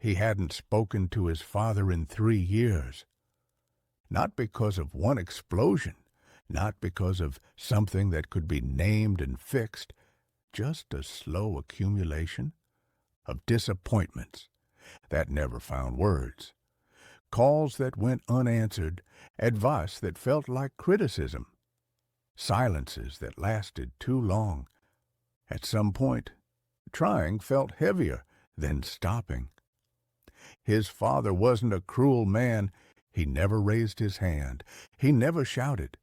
He hadn't spoken to his father in 3 years. Not because of one explosion, not because of something that could be named and fixed, just a slow accumulation of disappointments that never found words, calls that went unanswered, advice that felt like criticism, silences that lasted too long. At some point, trying felt heavier than stopping. His father wasn't a cruel man. He never raised his hand. He never shouted.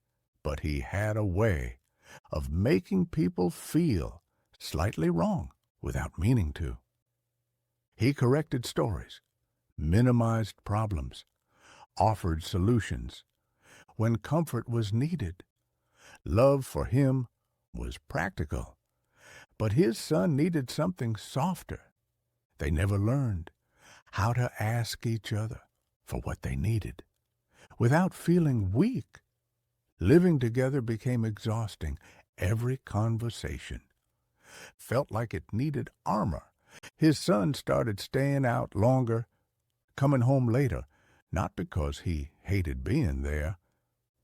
But he had a way of making people feel slightly wrong without meaning to. He corrected stories, minimized problems, offered solutions when comfort was needed. Love for him was practical, but his son needed something softer. They never learned how to ask each other for what they needed without feeling weak. Living together became exhausting. Every conversation felt like it needed armor. His son started staying out longer, coming home later, not because he hated being there,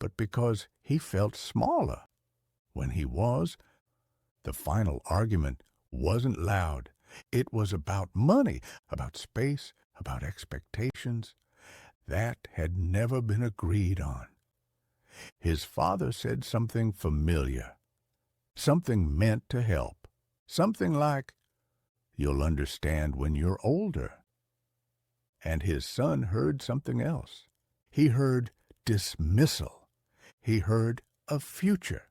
but because he felt smaller when he was. The final argument wasn't loud. It was about money, about space, about expectations that had never been agreed on. His father said something familiar, something meant to help, something like, "You'll understand when you're older." And his son heard something else. He heard dismissal. He heard a future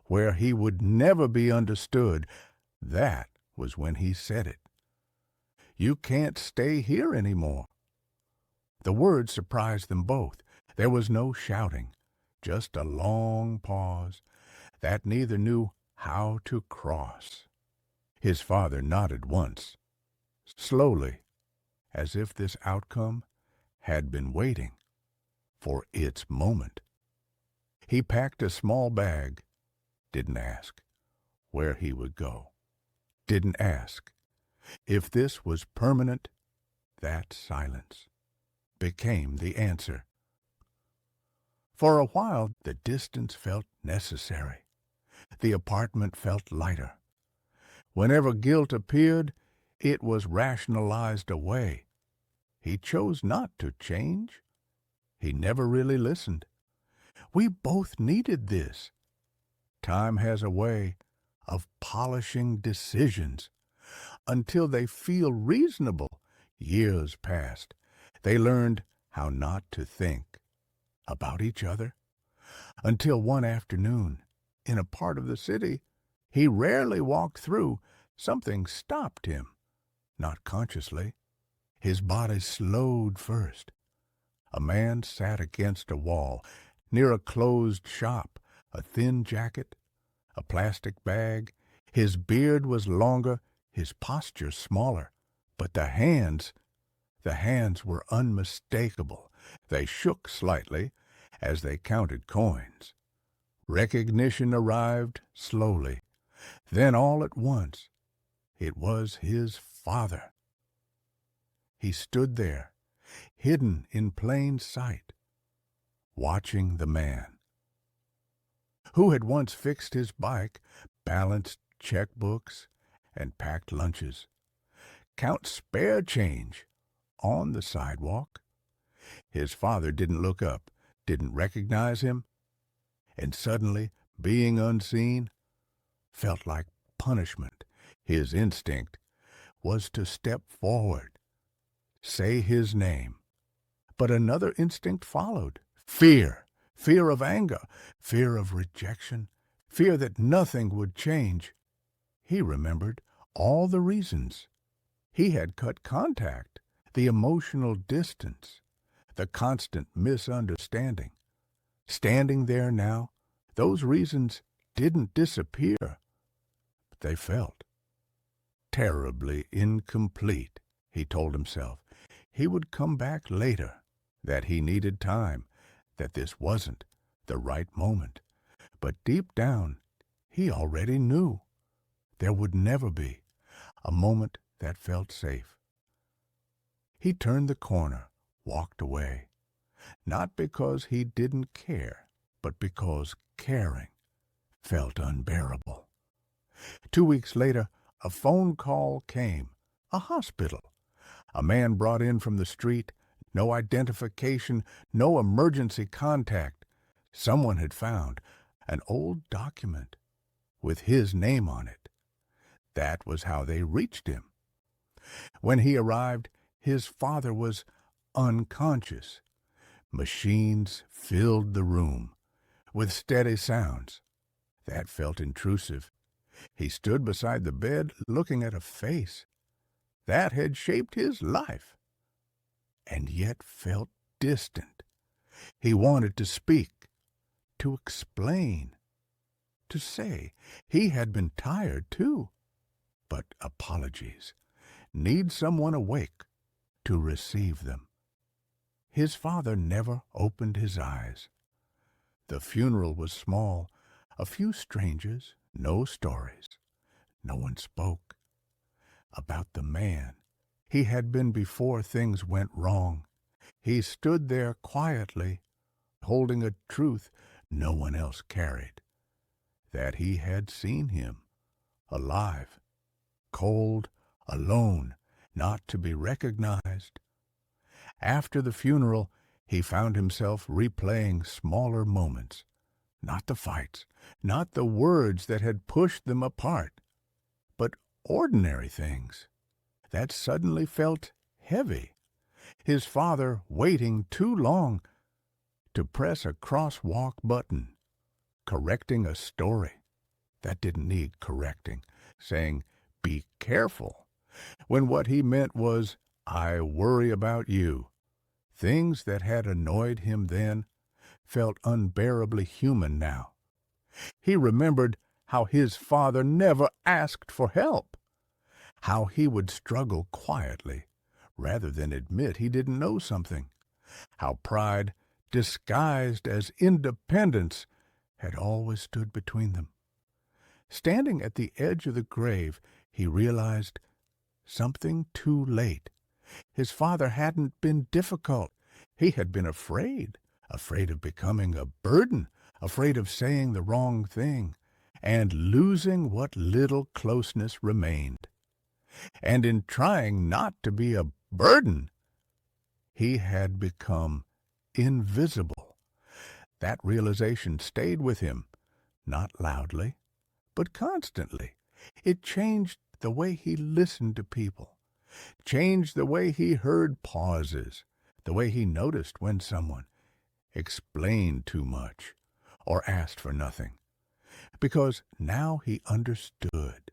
where he would never be understood. That was when he said it. "You can't stay here anymore." The words surprised them both. There was no shouting, just a long pause that neither knew how to cross. His father nodded once, slowly, as if this outcome had been waiting for its moment. He packed a small bag, didn't ask where he would go, didn't ask if this was permanent. That silence became the answer. For a while, the distance felt necessary. The apartment felt lighter. Whenever guilt appeared, it was rationalized away. He chose not to change. He never really listened. We both needed this. Time has a way of polishing decisions until they feel reasonable. Years passed. They learned how not to think about each other until one afternoon, in a part of the city he rarely walked through, something stopped him, not consciously. His body slowed first. A man sat against a wall, near a closed shop, a thin jacket, a plastic bag. His beard was longer, his posture smaller, but the hands were unmistakable. They shook slightly as they counted coins. Recognition arrived slowly. Then all at once, it was his father. He stood there, hidden in plain sight, watching the man who had once fixed his bike, balanced checkbooks, and packed lunches, count spare change on the sidewalk. His father didn't look up, didn't recognize him, and suddenly, being unseen felt like punishment. His instinct was to step forward, say his name. But another instinct followed. Fear. Fear of anger. Fear of rejection. Fear that nothing would change. He remembered all the reasons he had cut contact, the emotional distance, the constant misunderstanding. Standing there now, those reasons didn't disappear, but they felt terribly incomplete. He told himself he would come back later, that he needed time, that this wasn't the right moment. But deep down, he already knew there would never be a moment that felt safe. He turned the corner, walked away, not because he didn't care, but because caring felt unbearable. 2 weeks later, a phone call came. A hospital. A man brought in from the street. No identification, no emergency contact. Someone had found an old document with his name on it. That was how they reached him. When he arrived, his father was unconscious. Machines filled the room with steady sounds. That felt intrusive. He stood beside the bed, looking at a face that had shaped his life, and yet felt distant. He wanted to speak, to explain, to say he had been tired too. But apologies need someone awake to receive them. His father never opened his eyes. The funeral was small, a few strangers, no stories. No one spoke about the man he had been before things went wrong. He stood there quietly, holding a truth no one else carried, that he had seen him, alive, cold, alone, not to be recognized. After the funeral, he found himself replaying smaller moments, not the fights, not the words that had pushed them apart, but ordinary things that suddenly felt heavy. His father waiting too long to press a crosswalk button, correcting a story that didn't need correcting, saying, "Be careful," when what he meant was, "I worry about you." Things that had annoyed him then felt unbearably human now. He remembered how his father never asked for help, how he would struggle quietly rather than admit he didn't know something, how pride, disguised as independence, had always stood between them. Standing at the edge of the grave, he realized something too late. His father hadn't been difficult. He had been afraid of becoming a burden, afraid of saying the wrong thing, and losing what little closeness remained. And in trying not to be a burden, he had become invisible. That realization stayed with him, not loudly, but constantly. It changed the way he listened to people, changed the way he heard pauses, the way he noticed when someone explained too much or asked for nothing, because now he understood.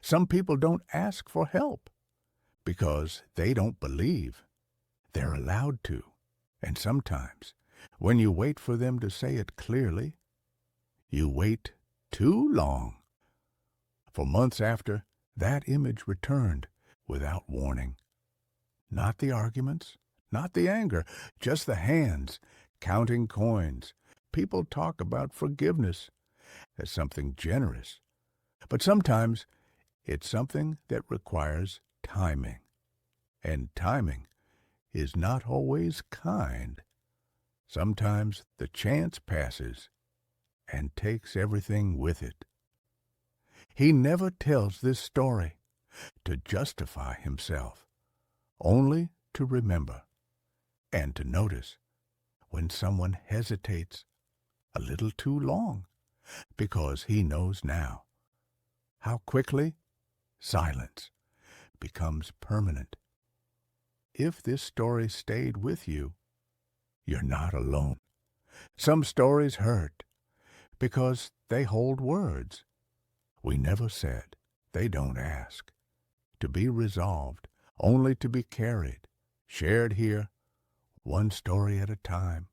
Some people don't ask for help because they don't believe they're allowed to, and sometimes when you wait for them to say it clearly, you wait too long. For months after, that image returned without warning. Not the arguments, not the anger, just the hands counting coins. People talk about forgiveness as something generous, but sometimes it's something that requires timing, and timing is not always kind. Sometimes the chance passes and takes everything with it. He never tells this story to justify himself, only to remember and to notice when someone hesitates a little too long, because he knows now how quickly silence becomes permanent. If this story stayed with you, you're not alone. Some stories hurt because they hold words we never said. They don't ask to be resolved, only to be carried, shared here, one story at a time.